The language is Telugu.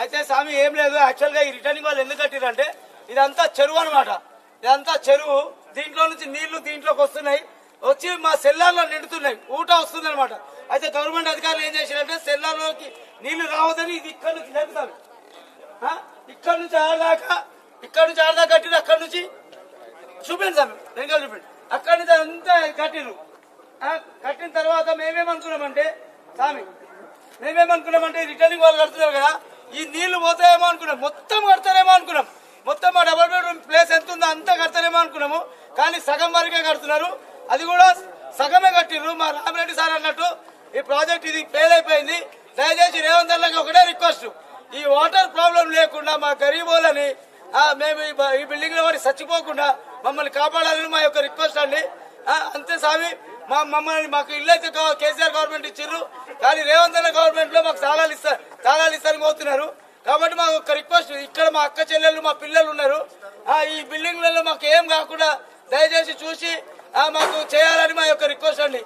అయితే స్వామి ఏం లేదు, యాక్చువల్గా ఈ రిటర్నింగ్ వాళ్ళు ఎందుకు కట్టిరంటే ఇదంతా చెరువు అనమాట. ఇదంతా చెరువు, దీంట్లో నుంచి నీళ్లు దీంట్లోకి వస్తున్నాయి, వచ్చి మా సెల్లార్లో నిండుతున్నాయి, ఊట వస్తుంది అనమాట. అయితే గవర్నమెంట్ అధికారులు ఏం చేశారంటే సెల్లార్లోకి నీళ్లు రావద్దని ఇది ఇక్కడ నుంచి జరుగుతారు, ఇక్కడ నుంచి ఆడదాకా కట్టిరు. అక్కడ నుంచి చూపించండి స్వామి, వెంకలు చూపించండి. అక్కడి నుంచి అంతా కట్టిరు. కట్టిన తర్వాత మేమేమనుకున్నామంటే రిటర్నింగ్ వాళ్ళు కడుతున్నారు కదా, ఈ నీళ్లు పోతాయేమో అనుకున్నాం, మొత్తం కడతారేమో అనుకున్నాం, మొత్తం మా డబుల్ బెడ్రూమ్ ప్లేస్ ఎంత ఉందో అంతా కడతారేమో అనుకున్నాము. కానీ సగం వరకే కడుతున్నారు, అది కూడా సగమే కట్టిర్రు. మా రామిరెడ్డి సార్ అన్నట్టు ఈ ప్రాజెక్ట్ ఇది ఫెయిల్ అయిపోయింది. దయచేసి రేవంత్ అన్నకి ఒకటే రిక్వెస్ట్, ఈ వాటర్ ప్రాబ్లం లేకుండా మా గరీబోళ్ళని మేము ఈ బిల్డింగ్ లో పడి చచ్చిపోకుండా మమ్మల్ని కాపాడాలని మా యొక్క రిక్వెస్ట్ అండి. అంతే స్వామి, మాకు ఇల్లు అయితే కేసీఆర్ గవర్నమెంట్ ఇచ్చారు, కానీ రేవంత్ అన్న గవర్నమెంట్ లో మాకు తాళాలు ఇస్తారని పోతున్నారు. కాబట్టి మాకు ఒక రిక్వెస్ట్, ఇక్కడ మా అక్క చెల్లెళ్ళు మా పిల్లలు ఉన్నారు, ఈ బిల్డింగ్లలో మాకు ఏం కాకుండా దయచేసి చూసి మాకు చేయాలని మా యొక్క రిక్వెస్ట్ అండి.